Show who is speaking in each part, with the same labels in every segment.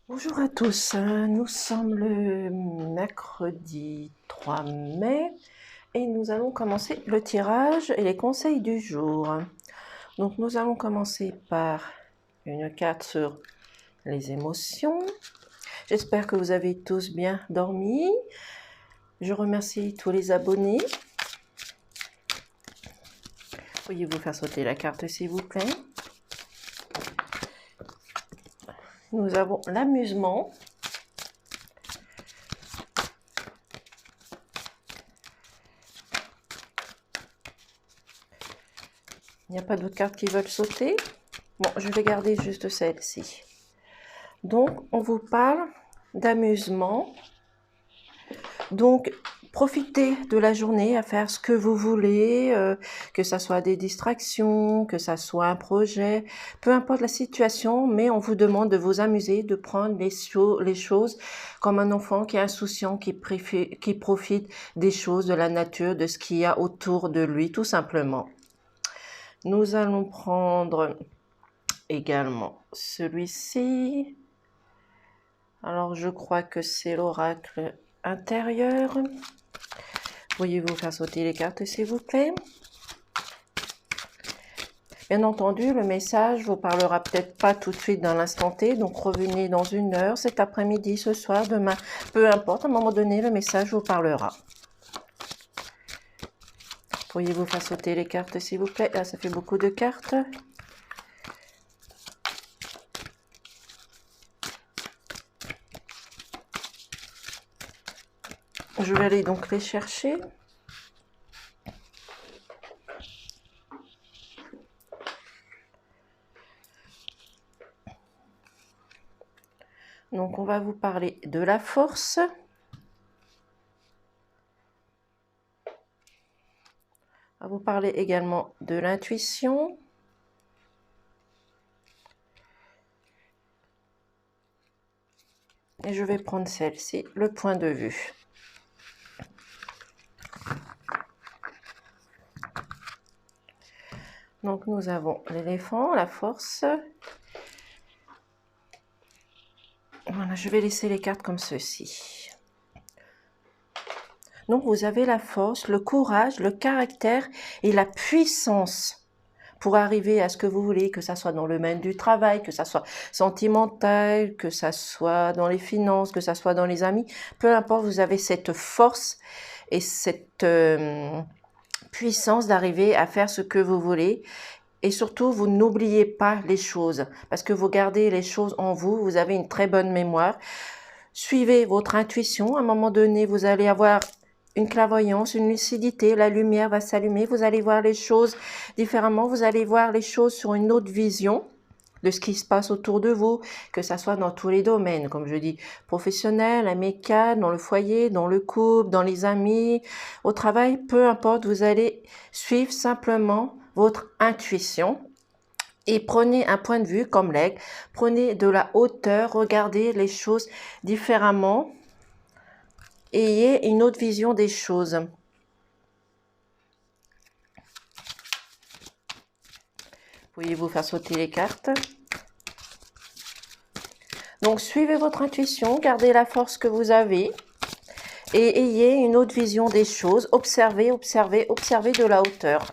Speaker 1: Bonjour à tous, nous sommes le mercredi 3 mai et nous allons commencer le tirage et les conseils du jour. Donc nous allons commencer par une carte sur les émotions. J'espère que vous avez tous bien dormi. Je remercie tous les abonnés. Pourriez-vous faire sauter la carte s'il vous plaît? Nous avons l'amusement. Il n'y a pas d'autres cartes qui veulent sauter. Bon, je vais garder juste celle-ci. Donc, on vous parle d'amusement. Donc, profitez de la journée à faire ce que vous voulez, que ça soit des distractions, que ça soit un projet, peu importe la situation, mais on vous demande de vous amuser, de prendre les choses comme un enfant qui est insouciant, qui profite des choses, de la nature, de ce qu'il y a autour de lui, tout simplement. Nous allons prendre également celui-ci. Alors, je crois que c'est l'oracle intérieur. Pourriez-vous faire sauter les cartes, s'il vous plaît? Bien entendu, le message vous parlera peut-être pas tout de suite dans l'instant T, donc revenez dans 1 heure, cet après-midi, ce soir, demain, peu importe, à un moment donné, le message vous parlera. Pourriez-vous faire sauter les cartes, s'il vous plaît? Là, ça fait beaucoup de cartes. Je vais aller donc les chercher. Donc, on va vous parler de la force. On va vous parler également de l'intuition. Et je vais prendre celle-ci, le point de vue. Donc, nous avons l'éléphant, la force. Voilà, je vais laisser les cartes comme ceci. Donc, vous avez la force, le courage, le caractère et la puissance pour arriver à ce que vous voulez, que ça soit dans le domaine du travail, que ça soit sentimental, que ça soit dans les finances, que ça soit dans les amis. Peu importe, vous avez cette force et cette puissance d'arriver à faire ce que vous voulez. Et surtout, vous n'oubliez pas les choses, parce que vous gardez les choses en vous, vous avez une très bonne mémoire. Suivez votre intuition, à un moment donné, vous allez avoir une clairvoyance, une lucidité, la lumière va s'allumer, vous allez voir les choses différemment, vous allez voir les choses sur une autre vision de ce qui se passe autour de vous, que ça soit dans tous les domaines, comme je dis, professionnel, amical, dans le foyer, dans le couple, dans les amis, au travail, peu importe, vous allez suivre simplement votre intuition et prenez un point de vue comme l'aigle, prenez de la hauteur, regardez les choses différemment, ayez une autre vision des choses. Pourriez-vous faire sauter les cartes? Donc, suivez votre intuition, gardez la force que vous avez et ayez une autre vision des choses. Observez, observez, observez de la hauteur.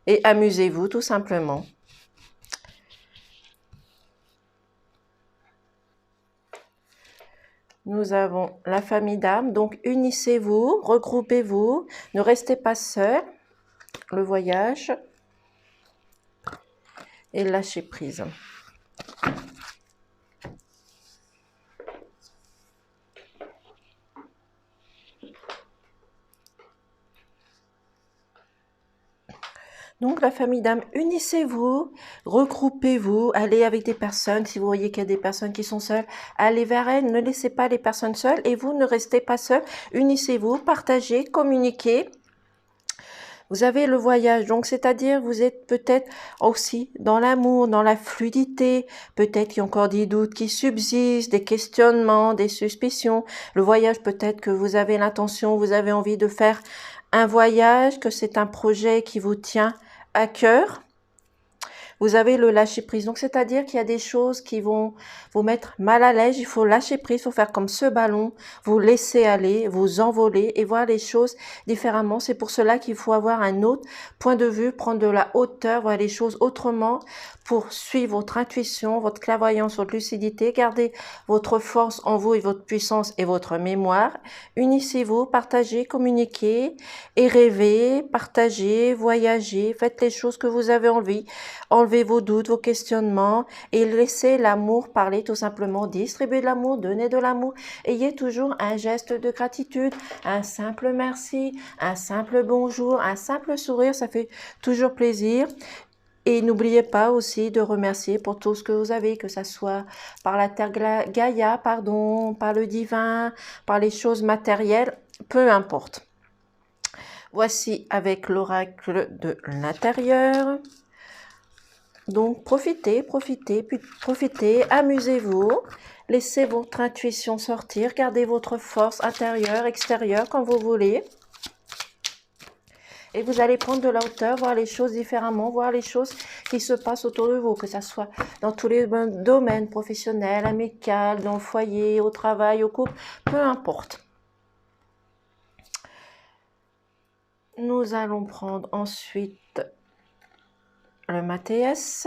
Speaker 1: Et amusez-vous tout simplement. Nous avons la famille d'âmes, donc unissez-vous, regroupez-vous, ne restez pas seuls. Le voyage et lâcher prise. Donc, la famille d'âmes, unissez-vous, regroupez-vous, allez avec des personnes. Si vous voyez qu'il y a des personnes qui sont seules, allez vers elles, ne laissez pas les personnes seules et vous ne restez pas seuls. Unissez-vous, partagez, communiquez. Vous avez le voyage, donc c'est-à-dire vous êtes peut-être aussi dans l'amour, dans la fluidité, peut-être qu'il y a encore des doutes qui subsistent, des questionnements, des suspicions. Le voyage, peut-être que vous avez l'intention, vous avez envie de faire un voyage, que c'est un projet qui vous tient à cœur. Vous avez le lâcher prise. Donc, c'est-à-dire qu'il y a des choses qui vont vous mettre mal à l'aise. Il faut lâcher prise, il faut faire comme ce ballon, vous laisser aller, vous envoler et voir les choses différemment. C'est pour cela qu'il faut avoir un autre point de vue, prendre de la hauteur, voir les choses autrement pour suivre votre intuition, votre clairvoyance, votre lucidité. Gardez votre force en vous et votre puissance et votre mémoire. Unissez-vous, partagez, communiquez et rêvez, partagez, voyagez, faites les choses que vous avez envie. Enlevez vos doutes, vos questionnements et laissez l'amour parler tout simplement. Distribuez de l'amour, donnez de l'amour. Ayez toujours un geste de gratitude, un simple merci, un simple bonjour, un simple sourire. Ça fait toujours plaisir. Et n'oubliez pas aussi de remercier pour tout ce que vous avez, que ce soit par la terre Gaïa, pardon, par le divin, par les choses matérielles, peu importe. Voici avec l'oracle de l'intérieur. Donc, profitez, amusez-vous, laissez votre intuition sortir, gardez votre force intérieure, extérieure, comme vous voulez. Et vous allez prendre de la hauteur, voir les choses différemment, voir les choses qui se passent autour de vous, que ce soit dans tous les domaines professionnels, amicaux, dans le foyer, au travail, au couple, peu importe. Nous allons prendre ensuite le Mathias.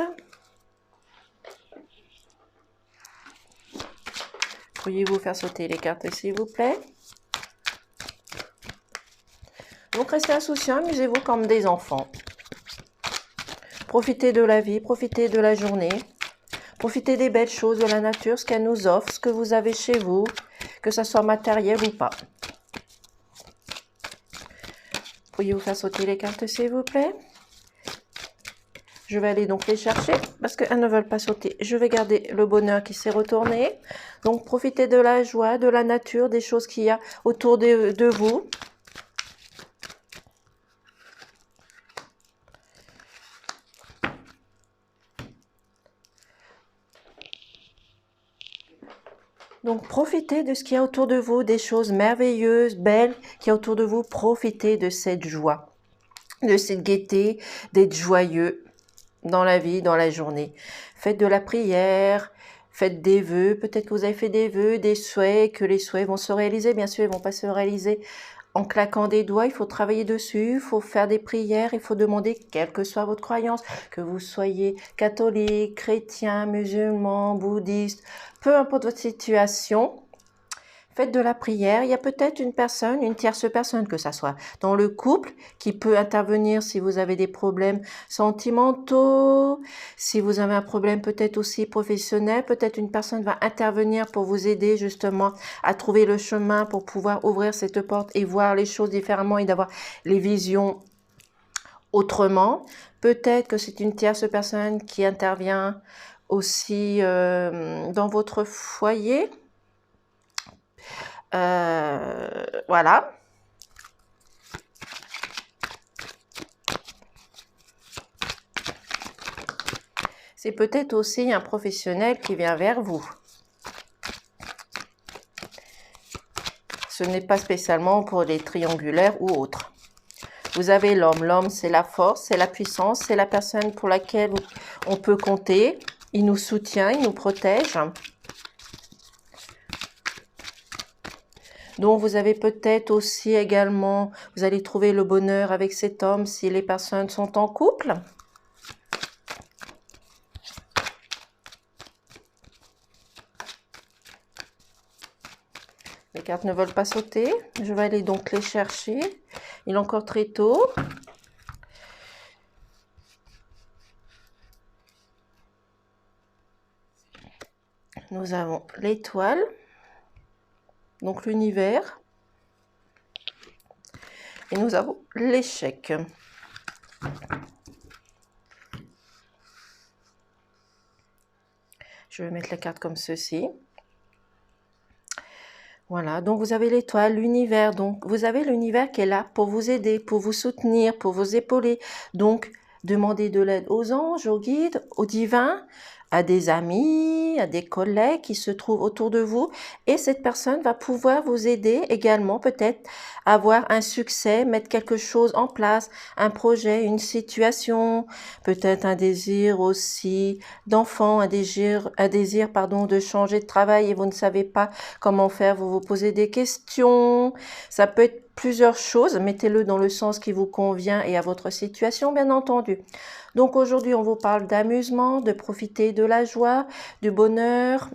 Speaker 1: Pourriez-vous faire sauter les cartes, s'il vous plaît? Donc, restez insouciants, amusez-vous comme des enfants. Profitez de la vie, profitez de la journée. Profitez des belles choses de la nature, ce qu'elle nous offre, ce que vous avez chez vous, que ce soit matériel ou pas. Pourriez-vous faire sauter les cartes, s'il vous plaît? Je vais aller donc les chercher parce qu'elles ne veulent pas sauter. Je vais garder le bonheur qui s'est retourné. Donc, profitez de la joie, de la nature, des choses qu'il y a autour de vous. Donc, profitez de ce qu'il y a autour de vous, des choses merveilleuses, belles qu'il y a autour de vous. Profitez de cette joie, de cette gaieté, d'être joyeux dans la vie, dans la journée. Faites de la prière, faites des vœux. Peut-être que vous avez fait des vœux, des souhaits, que les souhaits vont se réaliser. Bien sûr, ils ne vont pas se réaliser en claquant des doigts. Il faut travailler dessus, il faut faire des prières, il faut demander, quelle que soit votre croyance, que vous soyez catholique, chrétien, musulman, bouddhiste, peu importe votre situation. Faites de la prière. Il y a peut-être une personne, une tierce personne, que ça soit dans le couple, qui peut intervenir si vous avez des problèmes sentimentaux, si vous avez un problème peut-être aussi professionnel. Peut-être une personne va intervenir pour vous aider justement à trouver le chemin pour pouvoir ouvrir cette porte et voir les choses différemment et d'avoir les visions autrement. Peut-être que c'est une tierce personne qui intervient aussi dans votre foyer. Voilà. C'est peut-être aussi un professionnel qui vient vers vous. Ce n'est pas spécialement pour les triangulaires ou autres. Vous avez l'homme. L'homme, c'est la force, c'est la puissance, c'est la personne pour laquelle on peut compter. Il nous soutient, il nous protège. Donc, vous avez peut-être aussi également, vous allez trouver le bonheur avec cet homme si les personnes sont en couple. Les cartes ne veulent pas sauter. Je vais aller donc les chercher. Il est encore très tôt. Nous avons l'étoile. Donc l'univers. Et nous avons l'échec. Je vais mettre la carte comme ceci. Voilà, donc vous avez l'étoile, l'univers. Donc vous avez l'univers qui est là pour vous aider, pour vous soutenir, pour vous épauler. Donc demandez de l'aide aux anges, aux guides, aux divins, à des amis, à des collègues qui se trouvent autour de vous et cette personne va pouvoir vous aider également peut-être à avoir un succès, mettre quelque chose en place, un projet, une situation, peut-être un désir aussi d'enfant, un désir pardon, de changer de travail et vous ne savez pas comment faire, vous vous posez des questions. Ça peut être plusieurs choses, mettez-le dans le sens qui vous convient et à votre situation bien entendu. Donc aujourd'hui on vous parle d'amusement, de profiter de la joie, du bonheur.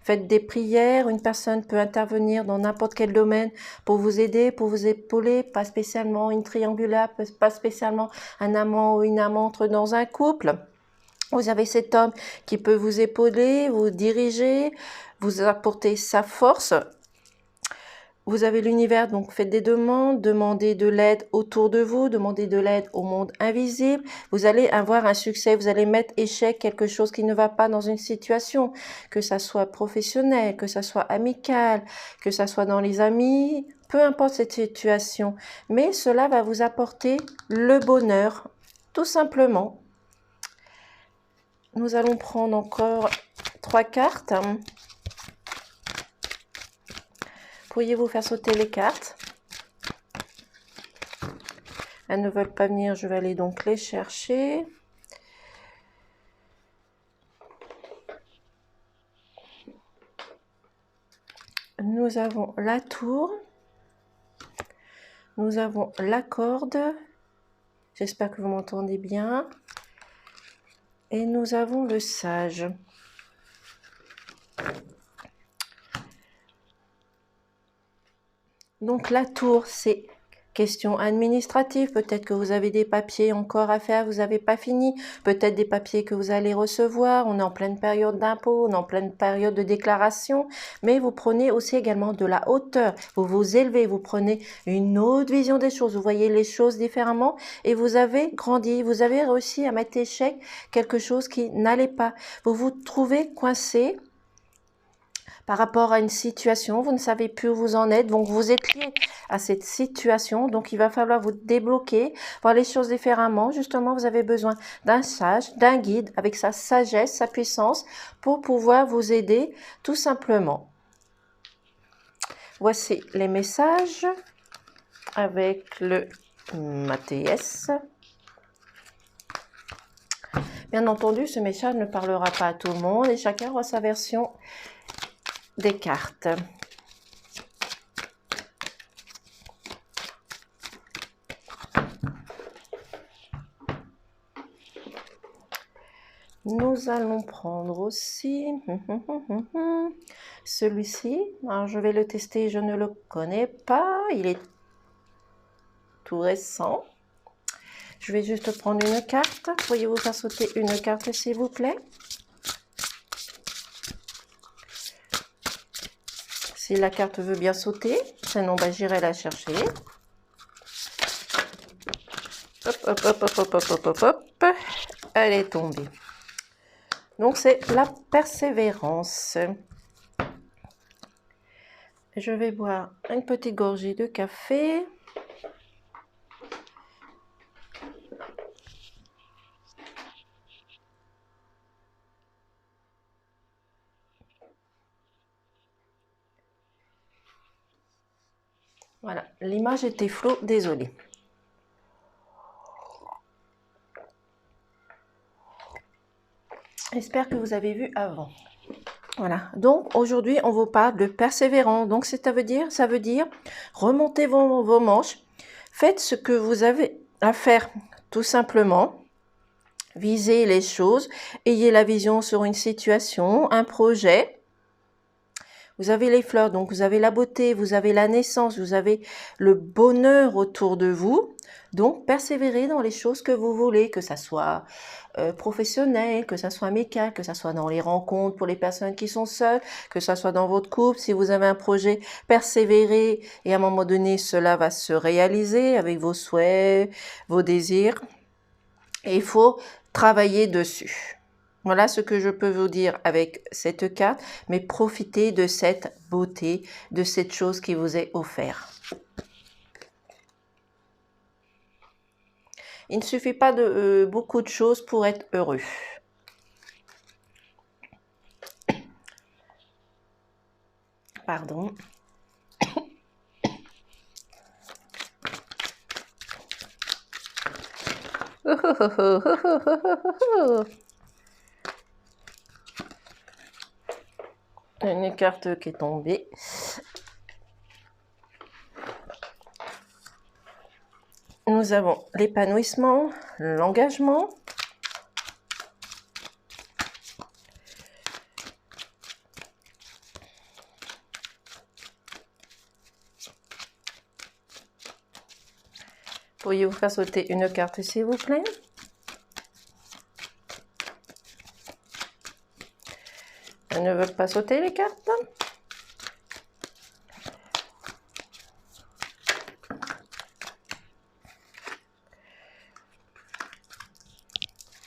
Speaker 1: Faites des prières, une personne peut intervenir dans n'importe quel domaine pour vous aider, pour vous épauler, pas spécialement une triangulaire, pas spécialement un amant ou une amante dans un couple. Vous avez cet homme qui peut vous épauler, vous diriger, vous apporter sa force. Vous avez l'univers, donc faites des demandes, demandez de l'aide autour de vous, demandez de l'aide au monde invisible. Vous allez avoir un succès, vous allez mettre échec quelque chose qui ne va pas dans une situation, que ça soit professionnel, que ça soit amical, que ça soit dans les amis, peu importe cette situation. Mais cela va vous apporter le bonheur, tout simplement. Nous allons prendre encore 3 cartes. Pourriez-vous faire sauter les cartes? Elles ne veulent pas venir, je vais aller donc les chercher. Nous avons la tour. Nous avons la corde. J'espère que vous m'entendez bien. Et nous avons le sage. Donc la tour, c'est question administrative. Peut-être que vous avez des papiers encore à faire, vous n'avez pas fini. Peut-être des papiers que vous allez recevoir. On est en pleine période d'impôt, on est en pleine période de déclaration. Mais vous prenez aussi également de la hauteur. Vous vous élevez, vous prenez une autre vision des choses. Vous voyez les choses différemment et vous avez grandi. Vous avez réussi à mettre échec quelque chose qui n'allait pas. Vous vous trouvez coincé par rapport à une situation, vous ne savez plus où vous en êtes, donc vous êtes lié à cette situation, donc il va falloir vous débloquer, voir les choses différemment. Justement, vous avez besoin d'un sage, d'un guide avec sa sagesse, sa puissance pour pouvoir vous aider tout simplement. Voici les messages avec le Mathias. Bien entendu, ce message ne parlera pas à tout le monde et chacun aura sa version des cartes. Nous allons prendre aussi celui-ci. Alors je vais le tester, je ne le connais pas, il est tout récent. Je vais juste prendre une carte. Pourriez-vous faire sauter une carte s'il vous plaît? Si la carte veut bien sauter, sinon j'irai la chercher. Hop, hop, hop, hop, hop, hop, hop, hop, hop. Elle est tombée. Donc c'est la persévérance. Je vais boire une petite gorgée de café. Voilà, l'image était floue, désolée. J'espère que vous avez vu avant. Voilà, donc aujourd'hui on vous parle de persévérance. Donc ça veut dire remontez vos manches, faites ce que vous avez à faire tout simplement. Visez les choses, ayez la vision sur une situation, un projet. Vous avez les fleurs, donc vous avez la beauté, vous avez la naissance, vous avez le bonheur autour de vous. Donc, persévérez dans les choses que vous voulez, que ça soit professionnel, que ça soit amical, que ça soit dans les rencontres pour les personnes qui sont seules, que ça soit dans votre couple. Si vous avez un projet, persévérez et à un moment donné, cela va se réaliser avec vos souhaits, vos désirs. Et il faut travailler dessus. Voilà ce que je peux vous dire avec cette carte, mais profitez de cette beauté, de cette chose qui vous est offerte. Il ne suffit pas de beaucoup de choses pour être heureux. Pardon. Une carte qui est tombée. Nous avons l'épanouissement, l'engagement. Pourriez-vous faire sauter une carte, s'il vous plaît? Elles ne veulent pas sauter les cartes.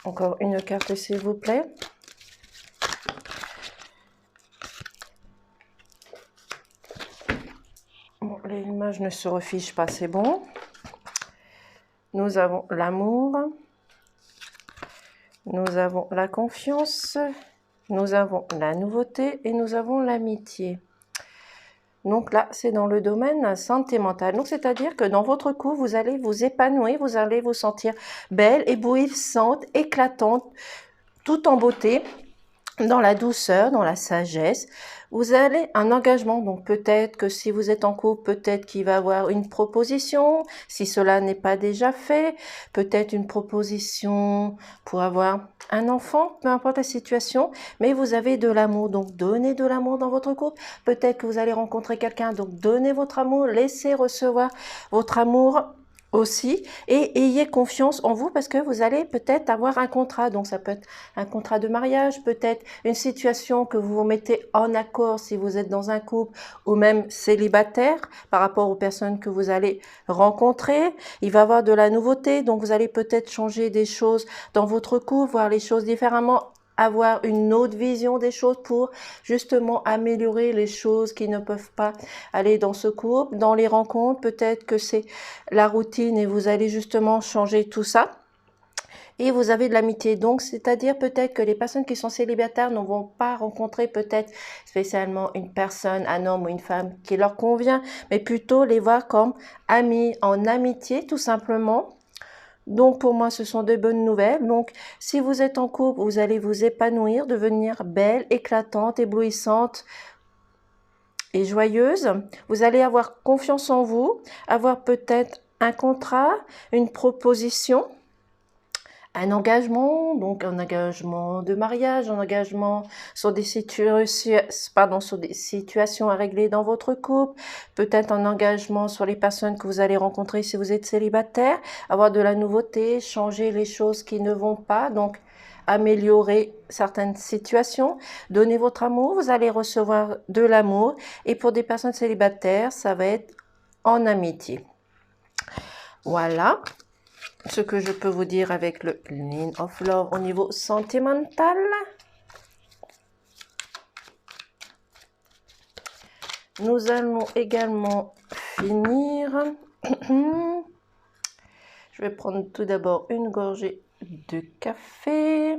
Speaker 1: Encore une carte, s'il vous plaît. Bon, l'image ne se refiche pas, c'est bon. Nous avons l'amour. Nous avons la confiance. Nous avons la nouveauté et nous avons l'amitié. Donc là, c'est dans le domaine santé mentale. Donc, c'est-à-dire que dans votre couple, vous allez vous épanouir, vous allez vous sentir belle, éblouissante, éclatante, tout en beauté, dans la douceur, dans la sagesse. Vous avez un engagement. Donc, peut-être que si vous êtes en couple, peut-être qu'il va y avoir une proposition. Si cela n'est pas déjà fait, peut-être une proposition pour avoir un enfant, peu importe la situation, mais vous avez de l'amour, donc donnez de l'amour dans votre couple. Peut-être que vous allez rencontrer quelqu'un, donc donnez votre amour, laissez recevoir votre amour aussi, et ayez confiance en vous parce que vous allez peut-être avoir un contrat. Donc ça peut être un contrat de mariage, peut-être une situation que vous vous mettez en accord si vous êtes dans un couple ou même célibataire par rapport aux personnes que vous allez rencontrer. Il va y avoir de la nouveauté, donc vous allez peut-être changer des choses dans votre couple, voir les choses différemment, avoir une autre vision des choses pour justement améliorer les choses qui ne peuvent pas aller dans ce couple. Dans les rencontres, peut-être que c'est la routine et vous allez justement changer tout ça. Et vous avez de l'amitié, donc c'est-à-dire peut-être que les personnes qui sont célibataires ne vont pas rencontrer peut-être spécialement une personne, un homme ou une femme qui leur convient, mais plutôt les voir comme amis, en amitié tout simplement. Donc pour moi, ce sont de bonnes nouvelles. Donc si vous êtes en couple, vous allez vous épanouir, devenir belle, éclatante, éblouissante et joyeuse. Vous allez avoir confiance en vous, avoir peut-être un contrat, une proposition, un engagement, donc un engagement de mariage, un engagement sur des situations à régler dans votre couple, peut-être un engagement sur les personnes que vous allez rencontrer si vous êtes célibataire, avoir de la nouveauté, changer les choses qui ne vont pas, donc améliorer certaines situations, donner votre amour, vous allez recevoir de l'amour, et pour des personnes célibataires, ça va être en amitié. Voilà ce que je peux vous dire avec le Line of Love au niveau sentimental. Nous allons également finir. Je vais prendre tout d'abord une gorgée de café.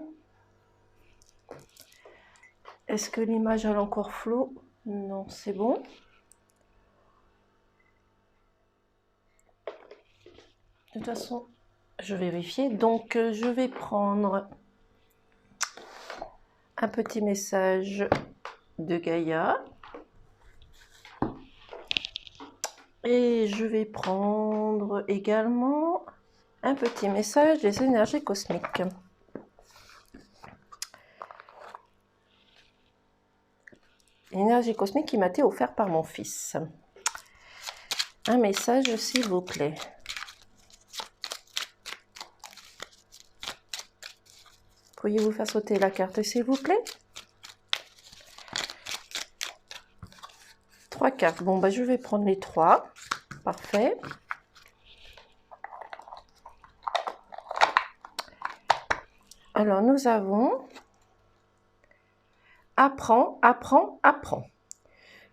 Speaker 1: Est-ce que l'image est encore floue? Non, c'est bon. De toute façon, je vais vérifier. Donc, je vais prendre un petit message de Gaïa. Et je vais prendre également un petit message des énergies cosmiques. L'énergie cosmique qui m'a été offerte par mon fils. Un message, s'il vous plaît. Pourriez-vous faire sauter la carte, s'il vous plaît? 3 cartes. Bon, bah, je vais prendre les 3. Parfait. Alors, nous avons apprends, apprends, apprends.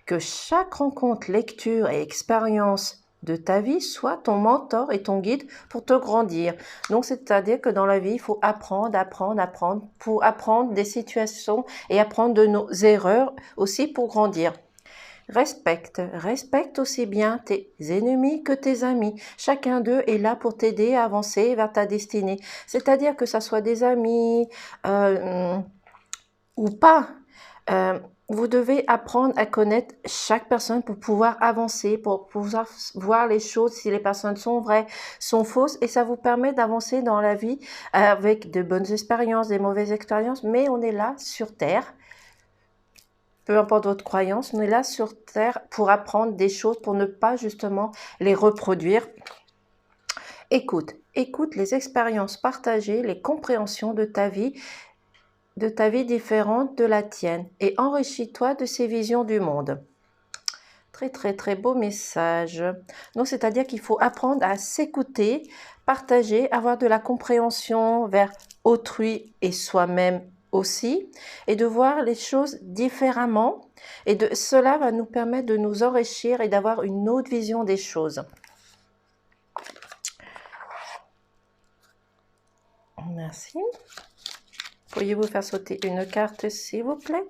Speaker 1: Que chaque rencontre, lecture et expérience de ta vie soit ton mentor et ton guide pour te grandir. Donc, c'est-à-dire que dans la vie, il faut apprendre, apprendre, apprendre pour apprendre des situations et apprendre de nos erreurs aussi pour grandir. Respecte aussi bien tes ennemis que tes amis. Chacun d'eux est là pour t'aider à avancer vers ta destinée. C'est-à-dire que ça soit des amis ou pas. Vous devez apprendre à connaître chaque personne pour pouvoir avancer, pour pouvoir voir les choses, si les personnes sont vraies, sont fausses, et ça vous permet d'avancer dans la vie avec de bonnes expériences, des mauvaises expériences, mais on est là sur Terre. Peu importe votre croyance, on est là sur Terre pour apprendre des choses, pour ne pas justement les reproduire. Écoute les expériences partagées, les compréhensions de ta vie différente de la tienne, et enrichis-toi de ces visions du monde. Très très très beau message. Donc c'est-à-dire qu'il faut apprendre à s'écouter, partager, avoir de la compréhension vers autrui et soi-même aussi, et de voir les choses différemment, et cela va nous permettre de nous enrichir et d'avoir une autre vision des choses. Merci. Pourriez-vous faire sauter une carte, s'il vous plaît?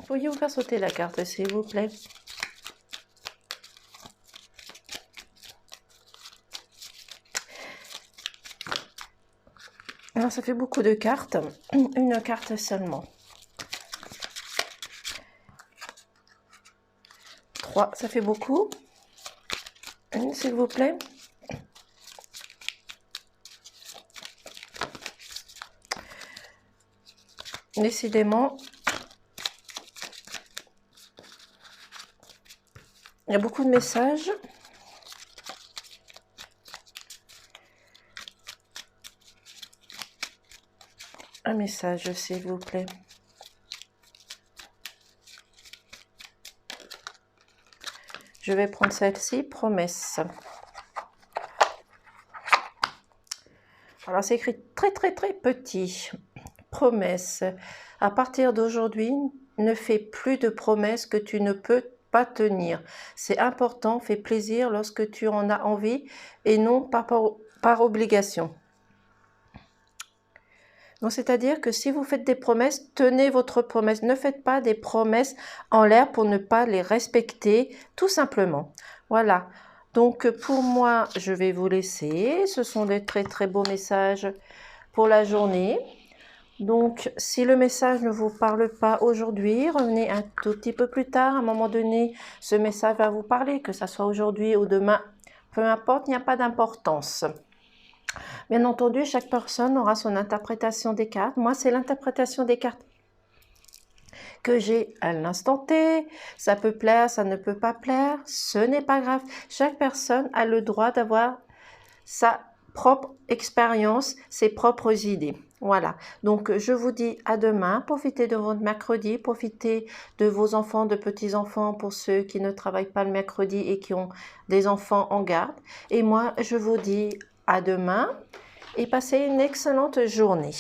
Speaker 1: Pourriez-vous faire sauter la carte, s'il vous plaît? Alors, ça fait beaucoup de cartes. Une carte seulement. 3, ça fait beaucoup. Une, s'il vous plaît. Décidément, il y a beaucoup de messages. Un message, s'il vous plaît. Je vais prendre celle-ci, promesse. Alors, c'est écrit très, très, très petit. Promesse. À partir d'aujourd'hui, ne fais plus de promesses que tu ne peux pas tenir. C'est important, fais plaisir lorsque tu en as envie et non par obligation. Donc, c'est-à-dire que si vous faites des promesses, tenez votre promesse. Ne faites pas des promesses en l'air pour ne pas les respecter, tout simplement. Voilà. Donc, pour moi, je vais vous laisser. Ce sont des très, très beaux messages pour la journée. Donc, si le message ne vous parle pas aujourd'hui, revenez un tout petit peu plus tard. À un moment donné, ce message va vous parler, que ce soit aujourd'hui ou demain. Peu importe, il n'y a pas d'importance. Bien entendu, chaque personne aura son interprétation des cartes. Moi, c'est l'interprétation des cartes que j'ai à l'instant T. Ça peut plaire, ça ne peut pas plaire. Ce n'est pas grave. Chaque personne a le droit d'avoir sa propre expérience, ses propres idées. Voilà, donc je vous dis à demain. Profitez de votre mercredi, profitez de vos enfants, de petits-enfants pour ceux qui ne travaillent pas le mercredi et qui ont des enfants en garde. Et moi, je vous dis à demain et passez une excellente journée.